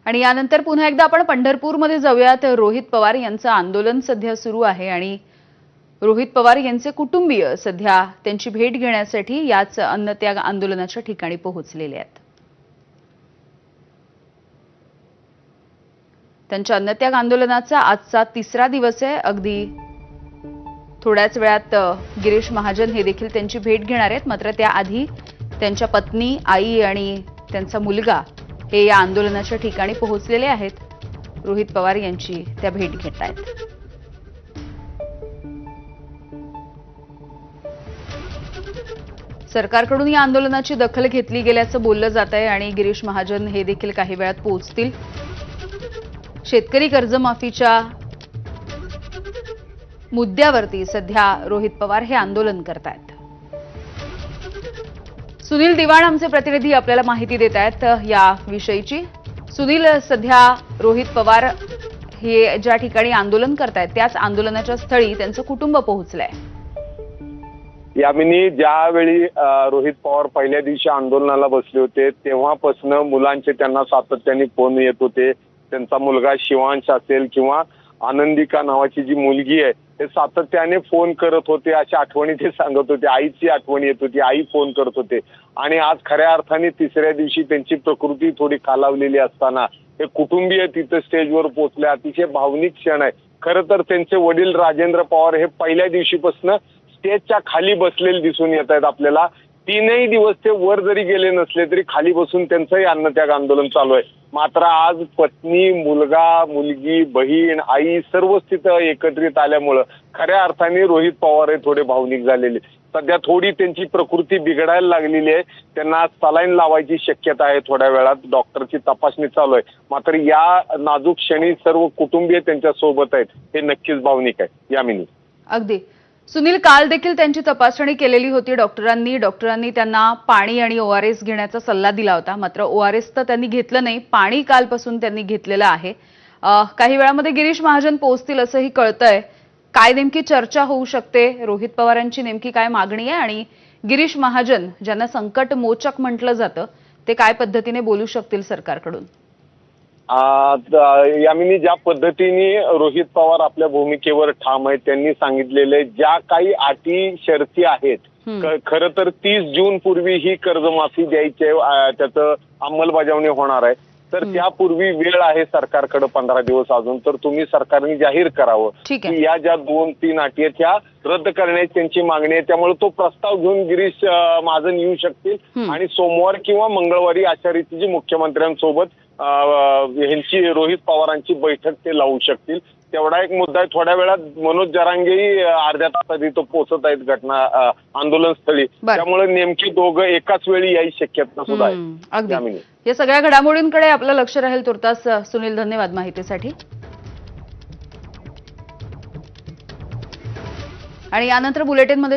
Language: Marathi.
आणि यानंतर पुन्हा एकदा आपण पंढरपूरमध्ये जाऊयात। रोहित पवार यांचं आंदोलन सध्या सुरू आहे आणि रोहित पवार यांचे कुटुंबीय सध्या त्यांची भेट घेण्यासाठी याच अन्नत्याग आंदोलनाच्या ठिकाणी पोहोचलेले आहेत। त्यांच्या अन्नत्याग आंदोलनाचा आजचा तिसरा दिवस आहे। अगदी थोड्याच वेळात गिरीश महाजन हे देखील त्यांची भेट घेणार आहेत। मात्र त्याआधी त्यांच्या पत्नी, आई आणि त्यांचा मुलगा हे या आंदोलनाच्या ठिकाणी पोहोचलेले आहेत। रोहित पवार यांची त्या भेट घेत आहेत। सरकारकडून या आंदोलनाची दखल घेतली गेल्याचं बोललं जात आहे आणि गिरीश महाजन हे देखील काही वेळात पोहोचतील। शेतकरी कर्जमाफीच्या मुद्द्यावरती सध्या रोहित पवार हे आंदोलन करतायत। सुनील दिवाण आमचे प्रतिनिधी आपल्याला माहिती देत आहेत या विषयीची। सुनील, सध्या रोहित पवार हे ज्या ठिकाणी आंदोलन करतायत त्याच आंदोलनाच्या स्थळी त्यांचं कुटुंब पोहोचलंय। यामिनी, ज्यावेळी रोहित पवार पहिल्या दिवशी आंदोलनाला बसले होते तेव्हापासून मुलांचे त्यांना सातत्याने फोन येत होते। त्यांचा मुलगा शिवांश असेल किंवा आनंदिका नावाची जी मुलगी आहे ते सातत्याने फोन करत होते। अशा आठवणी ते सांगत होते। आईची आठवण येत होती, आई फोन करत होते। आणि आज खऱ्या अर्थाने तिसऱ्या दिवशी त्यांची प्रकृती थोडी खालावलेली असताना हे कुटुंबीय तिथं स्टेजवर पोहोचले। अतिशय भावनिक क्षण आहे। खरं तर त्यांचे वडील राजेंद्र पवार हे पहिल्या दिवशीपासून स्टेजच्या खाली बसलेले दिसून येत आहेत आपल्याला। तीनही दिवस ते वर जरी गेले नसले तरी खाली बसून त्यांचंही अन्नत्याग आंदोलन चालू आहे। मात्र आज पत्नी, मुलगा, मुलगी, बहीण, आई सर्वच तिथं एकत्रित आल्यामुळं खऱ्या अर्थाने रोहित पवार हे थोडे भावनिक झालेले। सध्या थोडी त्यांची प्रकृती बिघडायला लागलेली आहे। त्यांना सलाईन लावायची शक्यता आहे। थोड्या वेळात डॉक्टरची तपासणी चालू आहे। मात्र या नाजूक क्षणी सर्व कुटुंबीय त्यांच्या सोबत आहेत हे नक्कीच भावनिक आहे। यामिनी, अगदी सुनील, काल देखील त्यांची तपासणी केलेली होती डॉक्टरांनी त्यांना पाणी आणि ओआरएस घेण्याचा सल्ला दिला होता। मात्र ओआरएस तर त्यांनी घेतलं नाही, पाणी कालपासून त्यांनी घेतलेलं आहे। काही वेळामध्ये गिरीश महाजन पोहोचतील असंही कळतंय। काय नेमकी चर्चा होऊ शकते? रोहित पवारांची नेमकी काय मागणी आहे आणि गिरीश महाजन ज्यांना संकट मोचक म्हटलं जातं ते काय पद्धतीने बोलू शकतील सरकारकडून? यामिनी, ज्या पद्धतीने रोहित पवार आपल्या भूमिकेवर ठाम आहेत त्यांनी सांगितलेले ज्या काही अटी शर्ती आहेत खरं तर 30 जून पूर्वी ही कर्जमाफी द्यायची आहे, त्याचं अंमलबजावणी होणार आहे। तर त्यापूर्वी वेळ आहे सरकारकडे 15 दिवस अजून। तर तुम्ही सरकारने जाहीर करावं की या ज्या 2-3 अटी आहेत त्या रद्द करण्याची त्यांची मागणी आहे। त्यामुळे तो प्रस्ताव घेऊन गिरीश महाजन येऊ शकतील आणि सोमवार किंवा मंगळवारी अशा रीतीची मुख्यमंत्र्यांसोबत यांची रोहित पवारांची बैठक ते लावू शकतील। तेवढा एक मुद्दा आहे। थोड्या वेळात मनोज जरांगेही अर्ध्या तासात इथं पोहोचत आहेत घटना आंदोलन स्थळी। त्यामुळे नेमकी दोघं एकाच वेळी यायची शक्यता सुद्धा आहे। या सगळ्या घडामोडींकडे आपलं लक्ष राहील तुर्तास। सुनील, धन्यवाद माहितीसाठी। आणि यानंतर बुलेटिनमध्ये